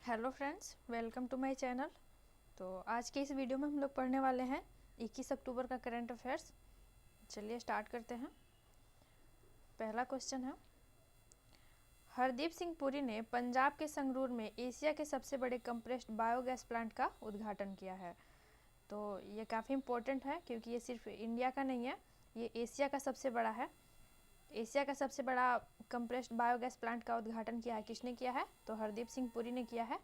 Hello friends, welcome to my channel. तो आज के इस वीडियो में हम लोग पढ़ने वाले हैं 21 अक्टूबर का करंट अफेयर्स। चलिए स्टार्ट करते हैं। पहला क्वेश्चन है, हरदीप सिंह पुरी ने पंजाब के संगरूर में एशिया के सबसे बड़े कंप्रेस्ड बायोगैस प्लांट का उद्घाटन किया है। तो ये काफ़ी इम्पोर्टेंट है क्योंकि ये सिर्फ इंडिया का नहीं है, ये एशिया का सबसे बड़ा है। एशिया का सबसे बड़ा कंप्रेस्ड बायोगैस प्लांट का उद्घाटन किया है, किसने किया है? तो हरदीप सिंह पुरी ने किया है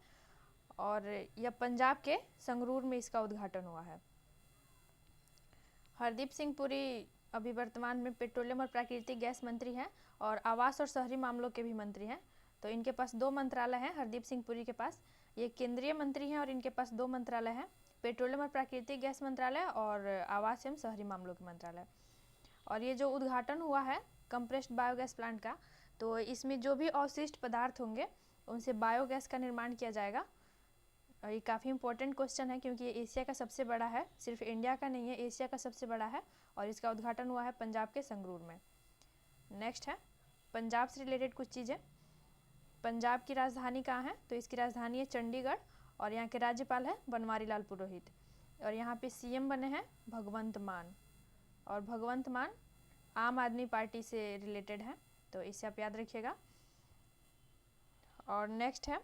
और यह पंजाब के संगरूर में इसका उद्घाटन हुआ है। हरदीप सिंह पुरी अभी वर्तमान में पेट्रोलियम और प्राकृतिक गैस मंत्री हैं और आवास और शहरी मामलों के भी मंत्री हैं। तो इनके पास दो मंत्रालय हैं हरदीप सिंह पुरी के पास। ये केंद्रीय मंत्री हैं और इनके पास दो मंत्रालय हैं, पेट्रोलियम और प्राकृतिक गैस मंत्रालय और आवास एवं शहरी मामलों के मंत्रालय। और ये जो उद्घाटन हुआ है कंप्रेस्ड बायोगैस प्लांट का, तो इसमें जो भी अवशिष्ट पदार्थ होंगे उनसे बायोगैस का निर्माण किया जाएगा। और ये काफ़ी इंपॉर्टेंट क्वेश्चन है क्योंकि ये एशिया का सबसे बड़ा है, सिर्फ इंडिया का नहीं है, एशिया का सबसे बड़ा है और इसका उद्घाटन हुआ है पंजाब के संगरूर में। नेक्स्ट है पंजाब से रिलेटेड कुछ चीज़ें। पंजाब की राजधानी कहाँ है? तो इसकी राजधानी है चंडीगढ़ और यहाँ के राज्यपाल है बनवारी लाल पुरोहित और यहाँ पे सीएम बने हैं भगवंत मान। और भगवंत मान आम आदमी पार्टी से रिलेटेड है, तो इसे आप याद रखिएगा। और नेक्स्ट है,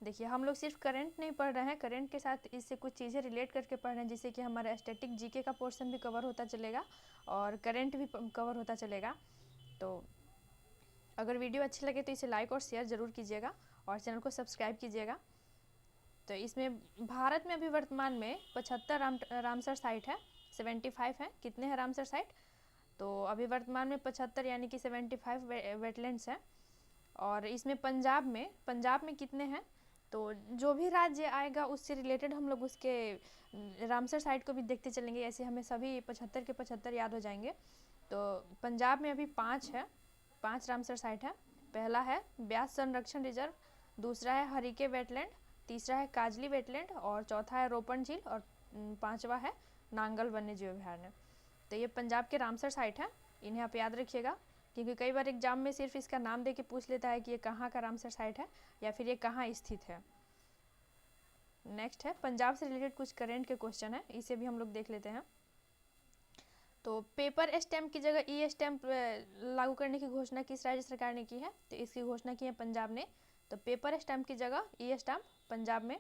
देखिए हम लोग सिर्फ करंट नहीं पढ़ रहे हैं, करंट के साथ इससे कुछ चीज़ें रिलेट करके पढ़ रहे हैं जिससे कि हमारा स्टैटिक जीके का पोर्शन भी कवर होता चलेगा और करंट भी कवर होता चलेगा। तो अगर वीडियो अच्छी लगे तो इसे लाइक और शेयर ज़रूर कीजिएगा और चैनल को सब्सक्राइब कीजिएगा। तो इसमें भारत में अभी वर्तमान में 75 रामसर साइट है, 75 है। कितने हैं रामसर साइट? तो अभी वर्तमान में 75 यानी कि 75 वेटलैंड्स हैं। और इसमें पंजाब में कितने हैं? तो जो भी राज्य आएगा उससे रिलेटेड हम लोग उसके रामसर साइट को भी देखते चलेंगे, ऐसे हमें सभी 75 के 75 याद हो जाएंगे। तो पंजाब में अभी 5 है, 5 रामसर साइट है। पहला है ब्यास संरक्षण रिजर्व, दूसरा है हरिके वेटलैंड, तीसरा है काजली वेटलैंड और चौथा है रोपण झील और पांचवा है नांगल वन्य जीव अभयारण्य। तो ये पंजाब के रामसर साइट है, इन्हें आप याद रखिएगा क्योंकि कई बार एग्जाम में सिर्फ इसका नाम दे के पूछ लेता है कि ये कहाँ का रामसर साइट है या फिर ये कहाँ स्थित है। नेक्स्ट है पंजाब से रिलेटेड कुछ करंट के क्वेश्चन है, इसे भी हम लोग देख लेते हैं। तो पेपर स्टैंप की जगह ई स्टैंप लागू करने की घोषणा किस राज्य सरकार ने की है? तो इसकी घोषणा की है पंजाब ने। तो पेपर स्टैंप की जगह ई स्टैंप पंजाब में।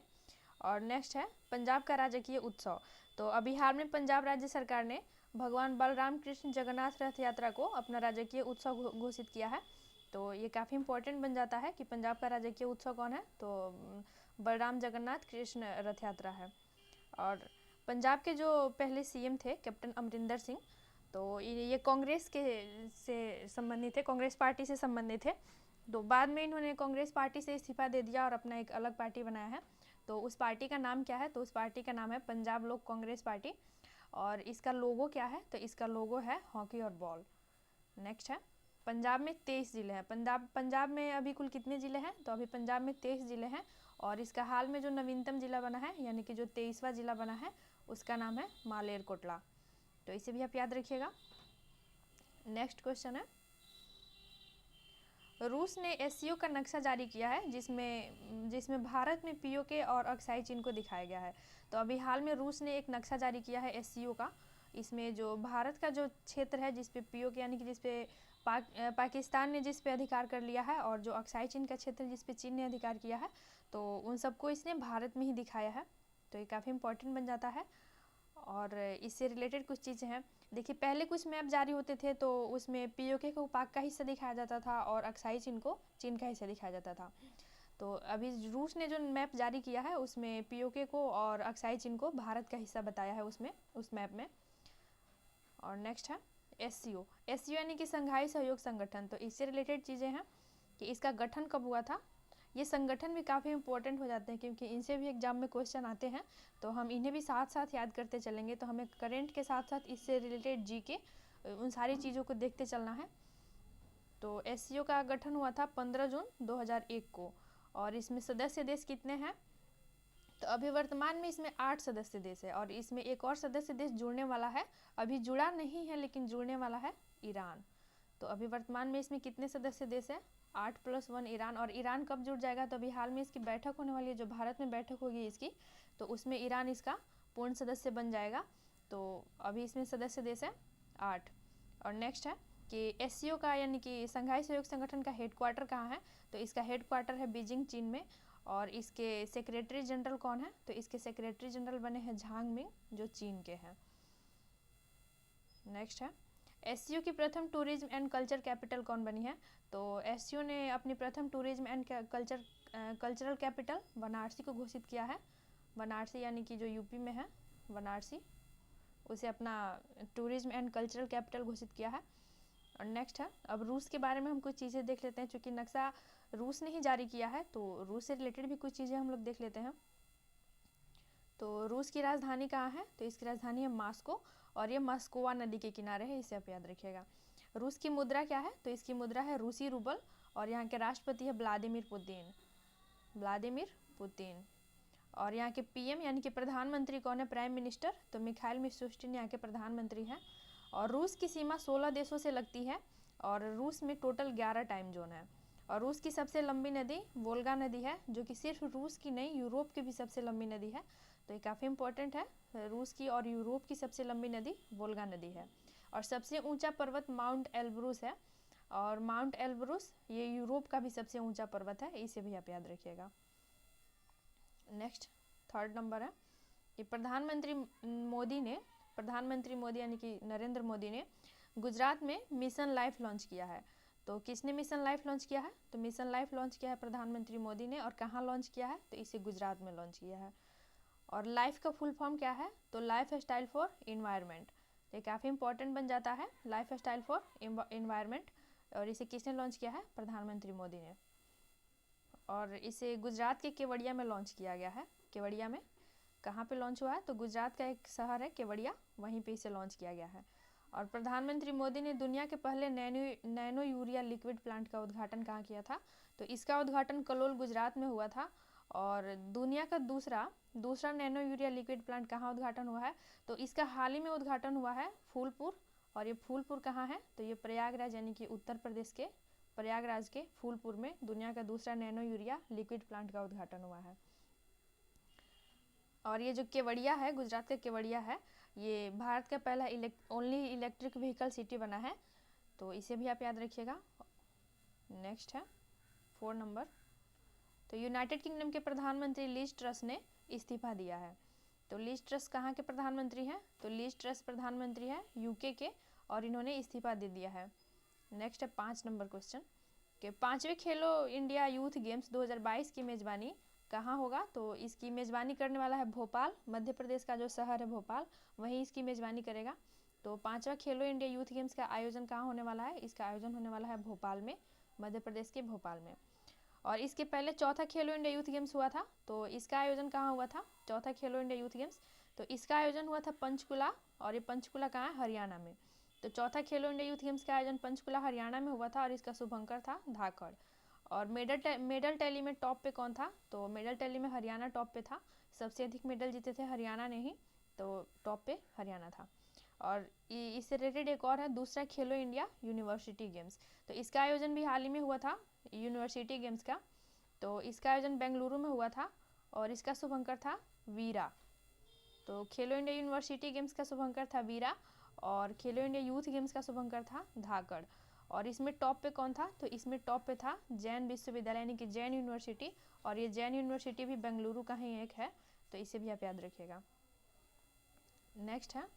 और नेक्स्ट है पंजाब का राजकीय उत्सव। तो अभी हाल में पंजाब राज्य सरकार ने भगवान बलराम कृष्ण जगन्नाथ रथ यात्रा को अपना राजकीय उत्सव घोषित किया है। तो ये काफ़ी इंपॉर्टेंट बन जाता है कि पंजाब का राजकीय उत्सव कौन है? तो बलराम जगन्नाथ कृष्ण रथ यात्रा है। और पंजाब के जो पहले सीएम थे कैप्टन अमरिंदर सिंह, तो ये कांग्रेस के से संबंधित थे, कांग्रेस पार्टी से संबंधित थे। तो बाद में इन्होंने कांग्रेस पार्टी से इस्तीफा दे दिया और अपना एक अलग पार्टी बनाया है। तो उस पार्टी का नाम क्या है? तो उस पार्टी का नाम है पंजाब लोक कांग्रेस पार्टी। और इसका लोगो क्या है? तो इसका लोगो है हॉकी और बॉल। नेक्स्ट है पंजाब में 23 ज़िले हैं। पंजाब में अभी कुल कितने ज़िले हैं? तो अभी पंजाब में 23 ज़िले हैं और इसका हाल में जो नवीनतम ज़िला बना है यानी कि जो 23वां ज़िला बना है उसका नाम है मालेरकोटला। तो इसे भी आप याद रखिएगा। नेक्स्ट क्वेश्चन है, रूस ने एससीओ का नक्शा जारी किया है जिसमें भारत में पीओके और अक्साई चीन को दिखाया गया है। तो अभी हाल में रूस ने एक नक्शा जारी किया है एससीओ का। इसमें जो भारत का जो क्षेत्र है जिस पे पीओके यानी कि जिस पे पाकिस्तान ने जिस पे अधिकार कर लिया है और जो अक्साई चीन का क्षेत्र जिस पे चीन ने अधिकार किया है, तो उन सबको इसने भारत में ही दिखाया है। तो ये काफ़ी इंपॉर्टेंट बन जाता है। और इससे रिलेटेड कुछ चीज़ें हैं। देखिए पहले कुछ मैप जारी होते थे तो उसमें पीओके को पाक का हिस्सा दिखाया जाता था और अक्साई चीन को चीन का हिस्सा दिखाया जाता था। तो अभी रूस ने जो मैप जारी किया है उसमें पीओके को और अक्साई चीन को भारत का हिस्सा बताया है उसमें, उस मैप में। और नेक्स्ट है एससीओ यानी कि संघाई सहयोग संगठन। तो इससे रिलेटेड चीज़ें हैं कि इसका गठन कब हुआ था। ये संगठन भी काफ़ी इंपॉर्टेंट हो जाते हैं क्योंकि इनसे भी एग्जाम में क्वेश्चन आते हैं, तो हम इन्हें भी साथ साथ याद करते चलेंगे। तो हमें करंट के साथ साथ इससे रिलेटेड जीके उन सारी चीज़ों को देखते चलना है। तो एससीओ का गठन हुआ था 15 जून 2001 को और इसमें सदस्य देश कितने हैं? तो अभी वर्तमान में इसमें 8 सदस्य देश है और इसमें एक और सदस्य देश जुड़ने वाला है, अभी जुड़ा नहीं है लेकिन जुड़ने वाला है ईरान। तो अभी वर्तमान में इसमें कितने सदस्य देश हैं? 8+1 ईरान। और ईरान कब जुड़ जाएगा, तो अभी हाल में इसकी बैठक होने वाली है, जो भारत में बैठक होगी इसकी, तो उसमें ईरान इसका पूर्ण सदस्य बन जाएगा। तो अभी इसमें सदस्य देश है 8। और नेक्स्ट है कि एससीओ का यानी कि संघाई सहयोग संगठन का हेडक्वार्टर कहाँ है, तो इसका हेडक्वार्टर है बीजिंग चीन में। और इसके सेक्रेटरी जनरल कौन है, तो इसके सेक्रेटरी जनरल बने हैं झांग मिंग, जो चीन के हैं। नेक्स्ट है एससीओ की प्रथम टूरिज्म एंड कल्चर कैपिटल कौन बनी है, तो एससीओ ने अपनी प्रथम tourism and cultural capital Varanasi को घोषित किया है। वाराणसी यानी कि जो यूपी में है वाराणसी, उसे अपना टूरिज्म एंड कल्चरल कैपिटल घोषित किया है। और नेक्स्ट है, अब रूस के बारे में हम कुछ चीज़ें देख लेते हैं, चूँकि नक्शा रूस ने ही जारी किया है तो रूस से रिलेटेड भी कुछ चीज़ें हम लोग देख लेते हैं। तो रूस की राजधानी कहाँ है, तो इसकी राजधानी है मॉस्को, और ये मॉस्कोवा नदी के किनारे है, इसे आप याद रखिएगा। रूस की मुद्रा क्या है, तो इसकी मुद्रा है रूसी रूबल, और यहाँ के राष्ट्रपति है व्लादिमीर पुतिन। और यहाँ के पीएम यानी कि प्रधानमंत्री कौन है, प्राइम मिनिस्टर, तो मिखाइल मिशुस्टिन यहाँ के प्रधानमंत्री हैं। और रूस की सीमा 16 देशों से लगती है, और रूस में टोटल 11 टाइम जोन है। और रूस की सबसे लंबी नदी वोल्गा नदी है, जो कि सिर्फ रूस की नहीं यूरोप की भी सबसे लंबी नदी है, तो ये काफ़ी इंपॉर्टेंट है। रूस की और यूरोप की सबसे लंबी नदी वोल्गा नदी है। और सबसे ऊंचा पर्वत माउंट एल्ब्रूस है, और माउंट एल्ब्रूस ये यूरोप का भी सबसे ऊंचा पर्वत है, इसे भी आप याद रखिएगा। नेक्स्ट 3rd नंबर है कि प्रधानमंत्री मोदी यानी कि नरेंद्र मोदी ने गुजरात में मिशन लाइफ लॉन्च किया है। तो किसने मिशन लाइफ लॉन्च किया है, तो मिशन लाइफ लॉन्च किया है प्रधानमंत्री मोदी ने। और कहाँ लॉन्च किया है, तो इसे गुजरात में लॉन्च किया है। और लाइफ का फुल फॉर्म क्या है, तो लाइफ स्टाइल फॉर इन्वायरमेंट। ये काफ़ी इंपॉर्टेंट बन जाता है, लाइफ स्टाइल फॉर इन्वायरमेंट। और इसे किसने लॉन्च किया है, प्रधानमंत्री मोदी ने। और इसे गुजरात के केवड़िया में लॉन्च किया गया है। केवड़िया में कहाँ पे लॉन्च हुआ है, तो गुजरात का एक शहर है केवड़िया, वहीं पे इसे लॉन्च किया गया है। और प्रधानमंत्री मोदी ने दुनिया के पहले नैनो यूरिया लिक्विड प्लांट का उद्घाटन कहाँ किया था, तो इसका उद्घाटन कलोल गुजरात में हुआ था। और दुनिया का दूसरा नैनो यूरिया लिक्विड प्लांट कहाँ उद्घाटन हुआ है, तो इसका हाल ही में उद्घाटन हुआ है फूलपुर। और ये फूलपुर कहाँ है, तो ये प्रयागराज यानी कि उत्तर प्रदेश के प्रयागराज के फूलपुर में दुनिया का दूसरा नैनो यूरिया लिक्विड प्लांट का उद्घाटन हुआ है। और ये जो केवड़िया है, गुजरात का केवड़िया है, ये भारत का पहला ओनली इलेक्ट्रिक व्हीकल सिटी बना है, तो इसे भी आप याद रखिएगा। नेक्स्ट है 4 नंबर, तो यूनाइटेड किंगडम के प्रधानमंत्री लीज ट्रस ने इस्तीफा दिया है। तो लीज ट्रस कहाँ के प्रधानमंत्री हैं, तो लीज ट्रस प्रधानमंत्री है यूके के, और इन्होंने इस्तीफा दे दिया है। नेक्स्ट है 5 नंबर क्वेश्चन कि 5वें खेलो इंडिया यूथ गेम्स 2022 की मेजबानी कहाँ होगा, तो इसकी मेजबानी करने वाला है भोपाल, मध्य प्रदेश का जो शहर है भोपाल, वहीं इसकी मेजबानी करेगा। तो 5वां खेलो इंडिया यूथ गेम्स का आयोजन कहाँ होने वाला है, इसका आयोजन होने वाला है भोपाल में, मध्य प्रदेश के भोपाल में। और इसके पहले चौथा खेलो इंडिया यूथ गेम्स हुआ था, तो इसका आयोजन कहाँ हुआ था, चौथा खेलो इंडिया यूथ गेम्स, तो इसका आयोजन हुआ था पंचकुला, और ये पंचकुला कहाँ है, हरियाणा में। तो चौथा खेलो इंडिया यूथ गेम्स का आयोजन पंचकुला हरियाणा में हुआ था, और इसका शुभंकर था धाकड़। और मेडल टैली में टॉप पे कौन था, तो मेडल टैली में हरियाणा टॉप पे था, सबसे अधिक मेडल जीते थे हरियाणा ने ही, तो टॉप पे हरियाणा था। और इससे रिलेटेड एक और है दूसरा खेलो इंडिया यूनिवर्सिटी गेम्स, तो इसका आयोजन भी हाल ही में हुआ था यूनिवर्सिटी गेम्स का, तो इसका आयोजन बेंगलुरु में हुआ था, और इसका शुभंकर था वीरा। तो खेलो इंडिया यूनिवर्सिटी गेम्स का शुभंकर था वीरा, और खेलो इंडिया यूथ गेम्स का शुभंकर था धाकड़। और इसमें टॉप पे कौन था, तो इसमें टॉप पे था जैन विश्वविद्यालय यानी कि जैन यूनिवर्सिटी, और ये जैन यूनिवर्सिटी भी बेंगलुरु का ही एक है, तो इसे भी आप याद रखिएगा। नेक्स्ट है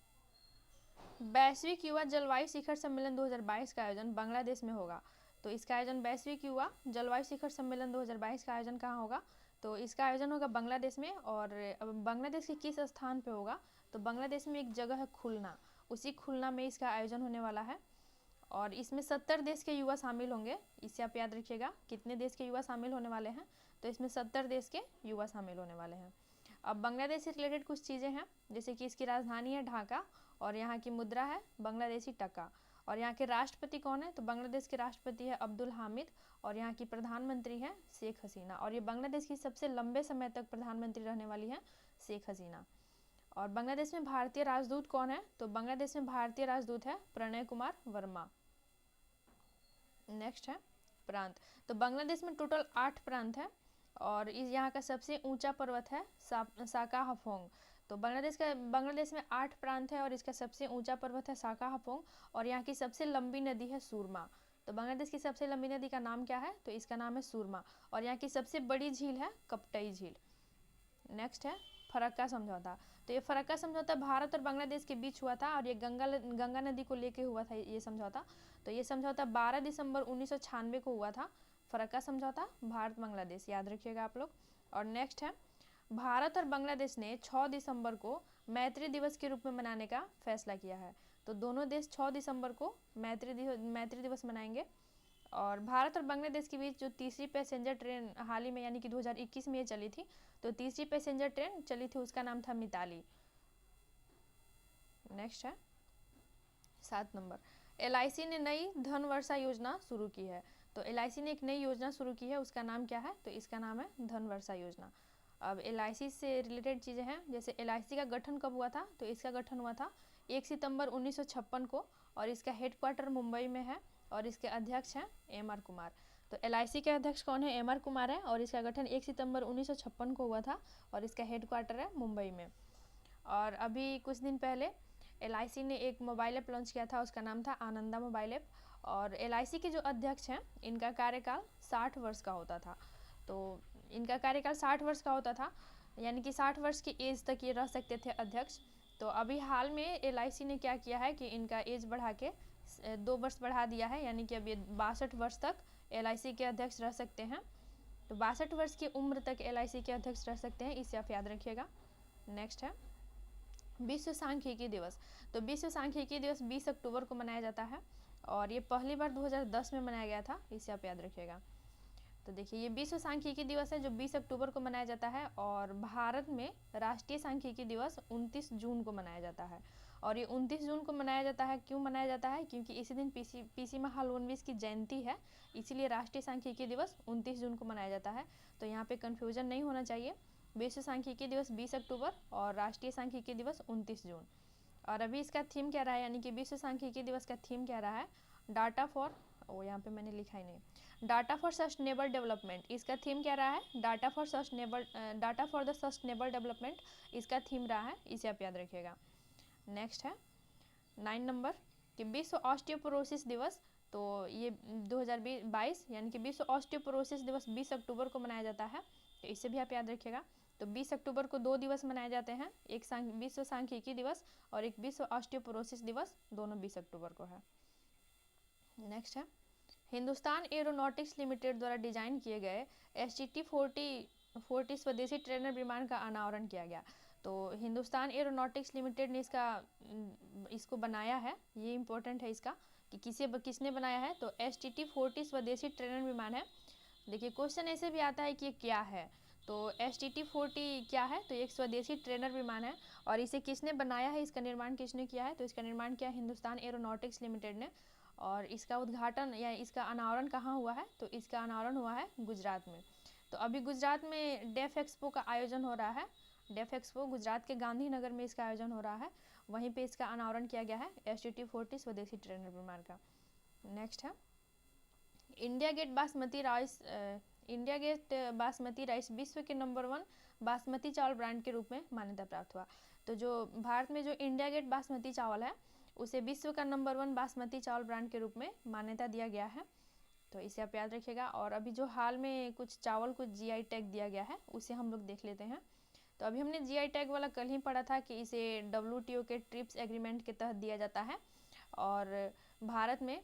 वैश्विक युवा जलवायु शिखर सम्मेलन 2022 का आयोजन बांग्लादेश में होगा। तो इसका आयोजन वैश्विक युवा जलवायु शिखर सम्मेलन 2022 का आयोजन कहाँ होगा, तो इसका आयोजन होगा बांग्लादेश में। और बांग्लादेश के किस स्थान पे होगा, तो बांग्लादेश में एक जगह है खुलना, उसी खुलना में इसका आयोजन होने वाला है। और इसमें 70 देश के युवा शामिल होंगे, इसे आप याद रखिएगा कितने देश के युवा शामिल होने वाले हैं, तो इसमें 70 देश के युवा शामिल होने वाले हैं। अब बांग्लादेश से रिलेटेड कुछ चीज़ें हैं, जैसे कि इसकी राजधानी है ढाका, और यहाँ की मुद्रा है बांग्लादेशी टका। और यहाँ के राष्ट्रपति कौन है, तो बांग्लादेश के राष्ट्रपति है अब्दुल हामिद, और यहाँ की प्रधानमंत्री है शेख हसीना। और ये बांग्लादेश की सबसे लंबे समय तक प्रधानमंत्री रहने वाली है शेख हसीना। और बांग्लादेश में भारतीय राजदूत कौन है, तो बांग्लादेश में भारतीय राजदूत है प्रणय कुमार वर्मा। नेक्स्ट है प्रांत। तो बांग्लादेश में टोटल 8 प्रांत है और इस यहाँ का सबसे ऊंचा पर्वत है साकाहाफोंग। तो बांग्लादेश में 8 प्रांत है और इसका सबसे ऊंचा पर्वत है साकाहाफोंग और यहाँ की सबसे लंबी नदी है सुरमा। तो बांग्लादेश की सबसे लंबी नदी का नाम क्या है? तो इसका नाम है सुरमा और यहाँ की सबसे बड़ी झील है कपटई झील। नेक्स्ट है फरक्का समझौता। तो ये फरक्का समझौता भारत और बांग्लादेश के बीच हुआ था और ये गंगा नदी को लेके हुआ था ये समझौता। तो ये समझौता 12 दिसंबर 1996 को हुआ था। फरक्का समझौता भारत बांग्लादेश, याद रखिएगा आप लोग। और नेक्स्ट है भारत और बांग्लादेश ने 6 दिसंबर को मैत्री दिवस के रूप में मनाने का फैसला किया है। तो दोनों देश 6 दिसंबर को मैत्री दिवस मनाएंगे। और भारत और बांग्लादेश के बीच जो तीसरी पैसेंजर ट्रेन हाल ही में यानी कि 2021 में ये चली थी, तो तीसरी पैसेंजर ट्रेन चली थी उसका नाम था मिताली। नेक्स्ट है 7 नंबर, LIC ने नई धन वर्षा योजना शुरू की है। तो LIC ने एक नई योजना शुरू की है, उसका नाम क्या है? तो इसका नाम है धन वर्षा योजना। अब LIC से रिलेटेड चीज़ें हैं, जैसे LIC का गठन कब हुआ था? तो इसका गठन हुआ था 1 सितंबर 1956 को और इसका हेडक्वार्टर मुंबई में है और इसके अध्यक्ष हैं MR कुमार। तो LIC के अध्यक्ष कौन है? MR कुमार है और इसका गठन 1 सितंबर 1956 को हुआ था और इसका हेडक्वार्टर है मुंबई में। और अभी कुछ दिन पहले LIC ने एक मोबाइल ऐप लॉन्च किया था, उसका नाम था आनंदा मोबाइल ऐप। और LIC के जो अध्यक्ष हैं इनका कार्यकाल 60 वर्ष का होता था। तो इनका कार्यकाल 60 वर्ष का होता था, यानी कि 60 वर्ष की एज तक ये रह सकते थे अध्यक्ष। तो अभी हाल में LIC ने क्या किया है कि इनका एज बढ़ा के 2 वर्ष बढ़ा दिया है, यानी कि अब ये 62 वर्ष तक LIC के अध्यक्ष रह सकते हैं। तो 62 वर्ष की उम्र तक LIC के अध्यक्ष रह सकते हैं, इसे आप याद रखिएगा। नेक्स्ट है विश्व सांख्यिकी दिवस। तो विश्व सांख्यिकी दिवस 20 अक्टूबर को मनाया जाता है और ये पहली बार 2010 में मनाया गया था, इसे आप याद रखिएगा। तो देखिए ये विश्व सांख्यिकी दिवस है जो 20 अक्टूबर को मनाया जाता है और भारत में राष्ट्रीय सांख्यिकी दिवस 29 जून को मनाया जाता है। और ये 29 जून को मनाया जाता है, क्यों मनाया जाता है? क्योंकि इसी दिन PC महालनोबिस की जयंती है, इसीलिए राष्ट्रीय सांख्यिकी दिवस 29 जून को मनाया जाता है। तो यहाँ पे कन्फ्यूजन नहीं होना चाहिए, विश्व सांख्यिकी दिवस 20 अक्टूबर और राष्ट्रीय सांख्यिकी दिवस 29 जून। और अभी इसका थीम क्या रहा है, यानी कि विश्व सांख्यिकी दिवस का थीम क्या रहा है? डाटा फॉर यहाँ पे मैंने लिखा ही नहीं, डाटा फॉर सस्टेनेबल डेवलपमेंट। इसका थीम क्या रहा है? Data for the sustainable development इसका थीम रहा है, इसे आप याद रखिएगा। नेक्स्ट है 9 नंबर कि विश्व ऑस्टियोपोरोसिस दिवस। तो ये 2022 यानी कि विश्व ऑस्टियोपोरोसिस दिवस 20 अक्टूबर को मनाया जाता है, तो इसे भी आप याद रखिएगा। तो 20 अक्टूबर को 2 दिवस मनाए जाते हैं, एक विश्व सांख्यिकी दिवस और एक विश्व ऑस्टियोपोरोसिस दिवस, दोनों 20 अक्टूबर को है। नेक्स्ट है हिंदुस्तान एरोनॉटिक्स लिमिटेड द्वारा डिजाइन किए गए STT-40 स्वदेशी ट्रेनर विमान का अनावरण किया गया। तो हिंदुस्तान एरोनॉटिक्स लिमिटेड ने इसको बनाया है, ये इम्पोर्टेंट है इसका कि किसने बनाया है। तो STT-40 स्वदेशी ट्रेनर विमान है। देखिए क्वेश्चन ऐसे भी आता है कि ये क्या है, तो STT-40 क्या है? तो एक स्वदेशी ट्रेनर विमान है और इसे किसने बनाया है, इसका निर्माण किसने किया है? तो इसका निर्माण किया हिंदुस्तान एरोनॉटिक्स लिमिटेड ने। और इसका उद्घाटन या इसका अनावरण कहाँ हुआ है? तो इसका अनावरण हुआ है गुजरात में। तो अभी गुजरात में डेफ एक्सपो का आयोजन हो रहा है, डेफ एक्सपो गुजरात के गांधीनगर में इसका आयोजन हो रहा है, वहीं पे इसका अनावरण किया गया है STT-40 स्वदेशी ट्रेनर विमान का। नेक्स्ट है इंडिया गेट बासमती राइस विश्व के नंबर 1 बासमती चावल ब्रांड के रूप में मान्यता प्राप्त हुआ। तो जो भारत में जो इंडिया गेट बासमती चावल है उसे विश्व का नंबर 1 बासमती चावल ब्रांड के रूप में मान्यता दिया गया है, तो इसे आप याद रखिएगा। और अभी जो हाल में कुछ चावल को GI टैग दिया गया है उसे हम लोग देख लेते हैं। तो अभी हमने GI टैग वाला कल ही पढ़ा था कि इसे WTO के ट्रिप्स एग्रीमेंट के तहत दिया जाता है और भारत में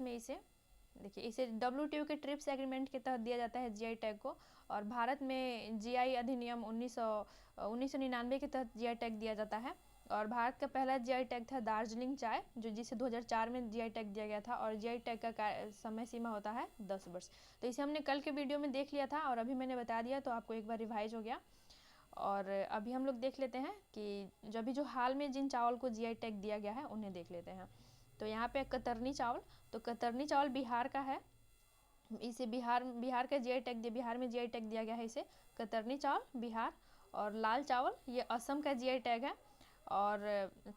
इसे WTO के ट्रिप्स एग्रीमेंट के तहत दिया जाता है GI टैग को। और भारत में GI अधिनियम 1999 के तहत GI टैग दिया जाता है। और भारत का पहला GI टैग था दार्जिलिंग चाय, जिसे 2004 में GI टैग दिया गया था और GI टैग का समय सीमा होता है 10 वर्ष। तो इसे हमने कल के वीडियो में देख लिया था और अभी मैंने बता दिया, तो आपको एक बार रिवाइज हो गया। और अभी हम लोग देख लेते हैं कि जो हाल में जिन चावल को GI टैग दिया गया है उन्हें देख लेते हैं। तो यहाँ पे कतरनी चावल, तो कतरनी चावल बिहार का है, इसे बिहार का GI टैग बिहार में GI टैग दिया गया है इसे कतरनी चावल बिहार। और लाल चावल ये असम का GI टैग है और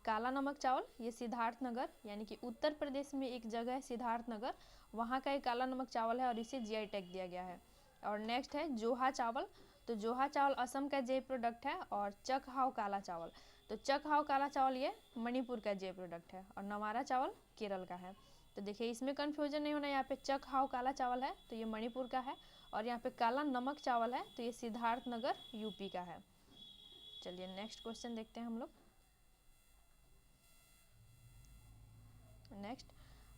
काला नमक चावल ये सिद्धार्थनगर यानी कि उत्तर प्रदेश में एक जगह है सिद्धार्थनगर, वहाँ का एक काला नमक चावल है और इसे जीआई टैग दिया गया है। और नेक्स्ट है जोहा चावल, तो जोहा चावल असम का जे प्रोडक्ट है। और चकहाव काला चावल, तो चकहाव काला चावल ये मणिपुर का जे प्रोडक्ट है। और नवारा चावल केरल का है। तो देखिए इसमें कन्फ्यूजन नहीं होना, यहाँ पे चकहाव काला चावल है तो ये मणिपुर का है, और यहाँ पे काला नमक चावल है तो ये सिद्धार्थनगर यूपी का है। चलिए नेक्स्ट क्वेश्चन देखते हैं हम लोग। नेक्स्ट,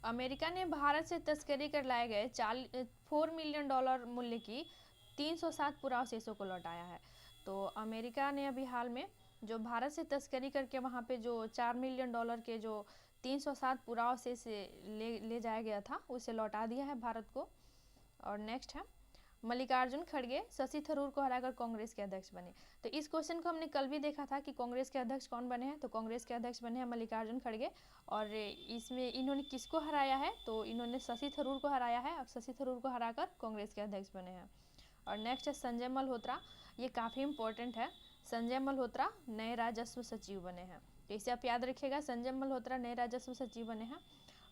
अमेरिका ने भारत से तस्करी कर लाए गए 4 मिलियन डॉलर मूल्य की 307 पुरावशेषों को लौटाया है। तो अमेरिका ने अभी हाल में जो भारत से तस्करी करके वहाँ पे जो 4 मिलियन डॉलर के जो 307 पुरावशेष ले जाया गया था उसे लौटा दिया है भारत को। और नेक्स्ट है, मल्लिकार्जुन खड़गे शशि थरूर को हराकर कांग्रेस के अध्यक्ष बने। तो इस क्वेश्चन को हमने कल भी देखा था कि कांग्रेस के अध्यक्ष कौन बने हैं, तो कांग्रेस के अध्यक्ष बने हैं मल्लिकार्जुन खड़गे। और इसमें इन्होंने किसको हराया है, तो इन्होंने शशि थरूर को हराया है और शशि थरूर को हराकर कांग्रेस के अध्यक्ष बने हैं। और नेक्स्ट है संजय मल्होत्रा, ये काफ़ी इंपॉर्टेंट है। संजय मल्होत्रा नए राजस्व सचिव बने हैं, तो इसे आप याद रखिएगा, संजय मल्होत्रा नए राजस्व सचिव बने हैं।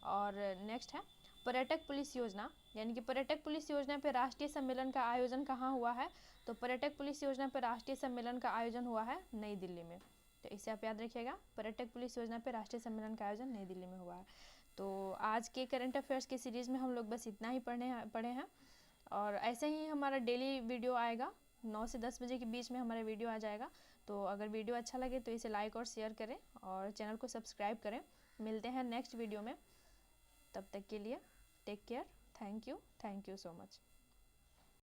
और नेक्स्ट है पर्यटक पुलिस योजना, यानी कि पर्यटक पुलिस योजना पर राष्ट्रीय सम्मेलन का आयोजन कहाँ हुआ है, तो पर्यटक पुलिस योजना पर राष्ट्रीय सम्मेलन का आयोजन हुआ है नई दिल्ली में। तो इसे आप याद रखिएगा, पर्यटक पुलिस योजना पर राष्ट्रीय सम्मेलन का आयोजन नई दिल्ली में हुआ है। तो आज के करंट अफेयर्स की सीरीज़ में हम लोग बस इतना ही पढ़े हैं। और ऐसे ही हमारा डेली वीडियो आएगा, 9 से 10 बजे के बीच में हमारा वीडियो आ जाएगा। तो अगर वीडियो अच्छा लगे तो इसे लाइक और शेयर करें और चैनल को सब्सक्राइब करें। मिलते हैं नेक्स्ट वीडियो में, तब तक के लिए take care, thank you so much.